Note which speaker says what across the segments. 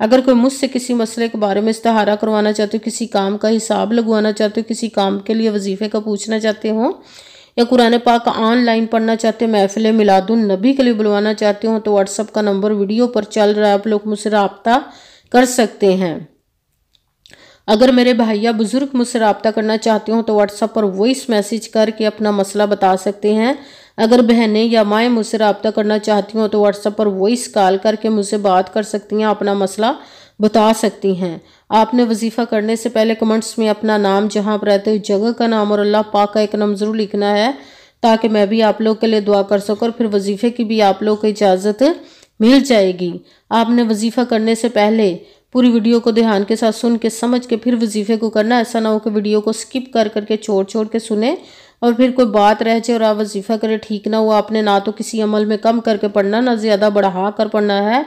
Speaker 1: اگر کوئی مجھ سے کسی مسئلے کے بارے میں استخارہ کروانا چاہتے ہو، کسی کام کا حساب لگوانا چاہتے ہو، کسی کام کے لیے وظیفے کا پوچھنا چاہتے ہو، یا قرآن پاک آن لائن پڑھنا چاہتے ہیں، محفل میلاد النبی کے لیے بلوانا چاہتے ہوں، تو واٹس ایپ کا نمبر ویڈیو پر چل رہا ہے، آپ لوگ مجھ سے رابطہ کر سکتے ہیں۔ اگر میرے بھائی یا بزرگ مجھ سے رابطہ کرنا چاہتے ہوں تو واٹس ایپ پر وائس میسیج کر کے اپنا مسئلہ بتا سکتے ہیں۔ اگر بہنیں یا مائیں مجھ سے رابطہ کرنا چاہتی ہوں تو واٹس ایپ پر وائس کال کر کے مجھ سے بات کر سکتی ہیں، اپنا مسئلہ بتا سکتی ہیں۔ آپ نے وظیفہ کرنے سے پہلے کمنٹس میں اپنا نام، جہاں آپ رہتے ہو جگہ کا نام اور اللہ پاک کا ایک نام ضرور لکھنا ہے، تاکہ میں بھی آپ لوگ کے لیے دعا کر سکوں، اور پھر وظیفے کی بھی آپ لوگ کو اجازت مل جائے گی۔ آپ نے وظیفہ کرنے سے پہلے پوری ویڈیو کو دھیان کے ساتھ سن کے سمجھ کے پھر وظیفے کو کرنا، ایسا نہ ہو کہ ویڈیو کو سکپ کر کے چھوڑ کے سنیں اور پھر کوئی بات رہ جائے اور آپ وظیفہ کرے، ٹھیک نہ ہوا۔ آپ نے نہ تو کسی عمل میں کم کر کے پڑھنا، نہ زیادہ بڑھا کر پڑھنا ہے۔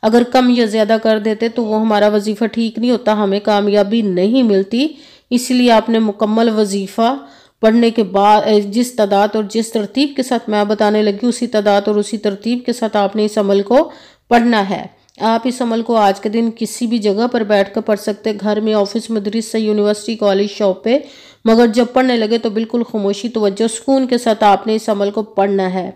Speaker 1: اگر کم یا زیادہ کر دیتے تو وہ ہمارا وظیفہ ٹھیک نہیں ہوتا، ہمیں کامیابی نہیں ملتی۔ اس لیے آپ نے مکمل وظیفہ پڑھنے کے بعد جس تعداد اور جس ترتیب کے ساتھ میں بتانے لگی، اسی تعداد اور اسی ترتیب کے ساتھ آپ نے اس عمل کو پڑھنا ہے۔ آپ اس عمل کو آج کے دن کسی بھی جگہ پر بیٹھ کر پڑھ سکتے، گھر میں، آفس، مدرسے سے، یونیورسٹی، کالج، شاپ پہ، مگر جب پڑھنے لگے تو بالکل خاموشی، توجہ، سکون کے ساتھ آپ نے اس عمل کو پڑھنا ہے۔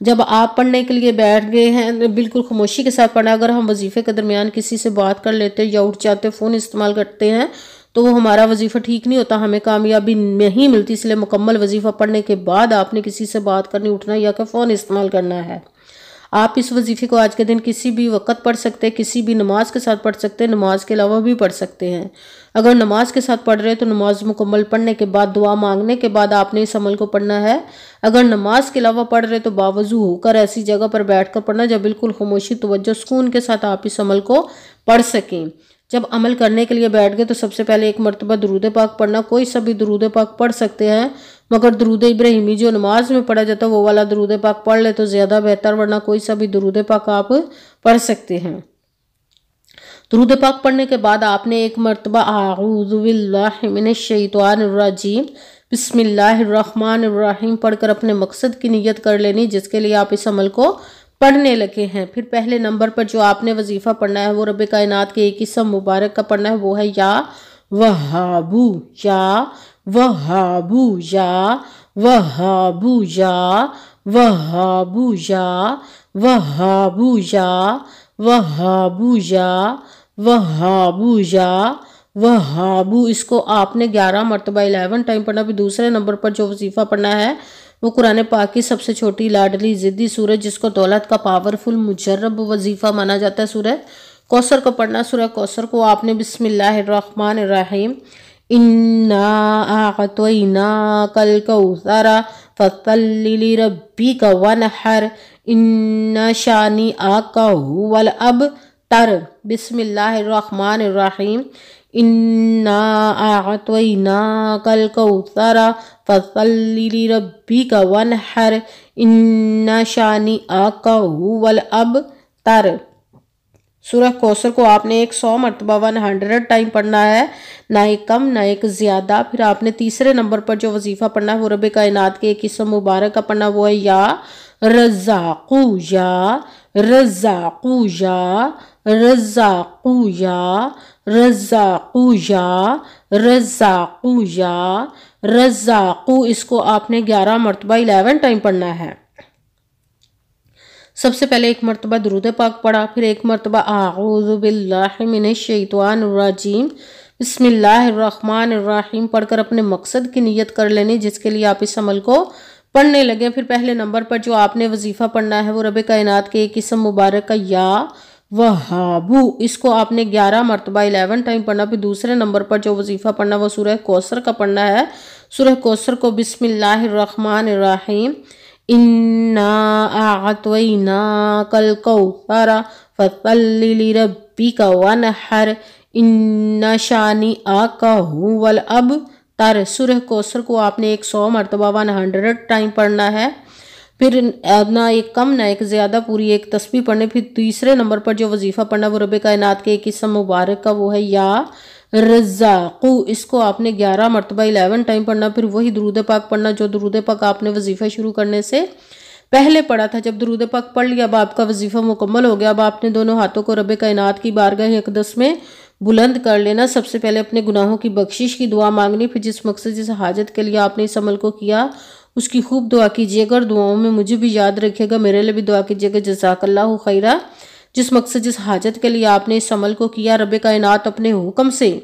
Speaker 1: جب آپ پڑھنے کے لیے بیٹھ گئے ہیں بالکل خاموشی کے ساتھ پڑھنا۔ اگر ہم وظیفے کے درمیان کسی سے بات کر لیتے یا اٹھ جاتے، فون استعمال کرتے ہیں، تو وہ ہمارا وظیفہ ٹھیک نہیں ہوتا، ہمیں کامیابی نہیں ملتی۔ اس لیے مکمل وظیفہ پڑھنے کے بعد آپ نے کسی سے بات کرنی، اٹھنا یا کہ فون استعمال کرنا ہے۔ آپ اس وظیفے کو آج کے دن کسی بھی وقت پڑھ سکتے، کسی بھی نماز کے ساتھ پڑھ سکتے، نماز کے علاوہ بھی پڑھ سکتے ہیں۔ اگر نماز کے ساتھ پڑھ رہے تو نماز مکمل پڑھنے کے بعد، دعا مانگنے کے بعد آپ نے اس عمل کو پڑھنا ہے۔ اگر نماز کے علاوہ پڑھ رہے تو باوضو ہو کر ایسی جگہ پر بیٹھ کر پڑھنا جب بالکل خاموشی، توجہ، سکون کے ساتھ آپ اس عمل کو پڑھ سکیں۔ جب عمل کرنے کے لیے بیٹھ گئے تو سب سے پہلے ایک مرتبہ درود پاک پڑھنا، کوئی سا بھی درود پاک پڑھ سکتے ہیں، مگر درود ابراہیمی جو نماز میں پڑھا جاتا ہے وہ والا درود پاک پڑھ لے تو زیادہ بہتر، ورنہ کوئی سا بھی درود پاک آپ پڑھ سکتے ہیں۔ درود پاک پڑھنے کے بعد آپ نے ایک مرتبہ اعوذ باللہ من الشیطان الرجیم بسم اللہ الرحمن الرحیم پڑھ کر اپنے مقصد کی نیت کر لینی، جس کے لیے آپ اس عمل کو پڑھنے لگے ہیں۔ پھر پہلے نمبر پر جو آپ نے وظیفہ پڑھنا ہے وہ رب کائنات کے ایک اسم مبارک کا پڑھنا ہے، وہ ہے یا وہابو، یا وہابو، یا وہابو، یا وہابو، یا وہابو، یا وہابو، یا وہابو، یا وہابو۔ اس کو آپ نے 11 مرتبہ 11 ٹائم پڑھنا۔ پھر دوسرے نمبر پر جو وظیفہ پڑھنا ہے وہ قرآن پاک کی سب سے چھوٹی لاڈلی ضدی سورج، جس کو دولت کا پاورفل مجرب وظیفہ مانا جاتا ہے، سورہ کوثر کو پڑھنا۔ سورہ کوثر کو آپ نے بسم اللہ الرحمن الرحیم انا اعطیناک الکوثر فصلی لربک وانحر ان شانئک هو الابتر، بسم اللہ الرحمن الرحیم انا اعطیناک الکوثر فصلی لربک وانحر ان شانئک هو الابتر۔ سورہ کوثر کو آپ نے 100 مرتبہ 100 ٹائم پڑھنا ہے، نہ ایک کم نہ ایک زیادہ۔ پھر آپ نے تیسرے نمبر پر جو وظیفہ پڑھنا ہے وہ رب کائنات کے ایک اسم مبارک کا پڑھنا، وہ ہے یا رزاقو، یا رزاقو، یا رزاقو، یا رزاقو، یا رزاقو، یا رزاقو۔ اس کو آپ نے 11 مرتبہ 11 ٹائم پڑھنا ہے۔ سب سے پہلے ایک مرتبہ درود پاک پڑھا، پھر ایک مرتبہ اعوذ باللہ من الشیطان الرجیم بسم اللہ الرحمن الرحیم پڑھ کر اپنے مقصد کی نیت کر لینی، جس کے لیے آپ اس عمل کو پڑھنے لگے۔ پھر پہلے نمبر پر جو آپ نے وظیفہ پڑھنا ہے وہ رب کائنات کے ایک اسم مبارک کا یا وہابو، اس کو آپ نے 11 مرتبہ 11 ٹائم پڑھنا۔ پھر دوسرے نمبر پر جو وظیفہ پڑھنا وہ سورہ کوثر کا پڑھنا ہے۔ سورہ کوثر کو بسم اللہ الرحمن الرحیم انا اعطیناک الکوثر فصلی لربک وانحر ان شانئک هو الابتر۔ سورہ کوثر کو آپ نے 100 مرتبہ 100 ٹائم پڑھنا ہے، پھر نہ ایک کم نہ ایک زیادہ، پوری ایک تسبیح پڑھنے۔ پھر تیسرے نمبر پر جو وظیفہ پڑھنا وہ رب کائنات کے ایک اسم مبارک کا، وہ ہے یا رزاقو، اس کو آپ نے 11 مرتبہ 11 ٹائم پڑھنا۔ پھر وہی درود پاک پڑھنا جو درود پاک آپ نے وظیفہ شروع کرنے سے پہلے پڑھا تھا جب درود پاک پڑھ لیا، اب آپ کا وظیفہ مکمل ہو گیا۔ اب آپ نے دونوں ہاتھوں کو رب کائنات کی بارگاہ اقدس میں بلند کر لینا۔ سب سے پہلے اپنے گناہوں کی بخشش کی دعا مانگنی، پھر جس مقصد جس حاجت کے لیے آپ نے اس عمل کو کیا اس کی خوب دعا کیجیے گا، اور دعاؤں میں مجھے بھی یاد رکھیے گا، میرے لیے بھی دعا کیجیے گا۔ جزاک اللہ خیرہ۔ جس مقصد جس حاجت کے لیے آپ نے اس عمل کو کیا، رب کائنات اپنے حکم سے،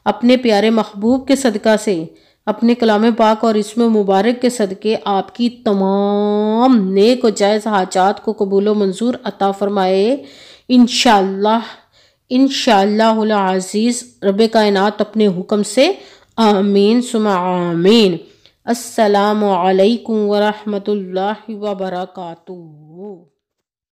Speaker 1: اپنے پیارے محبوب کے صدقہ سے، اپنے کلام پاک اور اسم مبارک کے صدقے آپ کی تمام نیک و جائز حاجات کو قبول و منظور عطا فرمائے انشاءاللہ العزیز۔ رب کائنات اپنے حکم سے، آمین ثم آمین۔ السلام علیکم ورحمۃ اللہ وبرکاتہ۔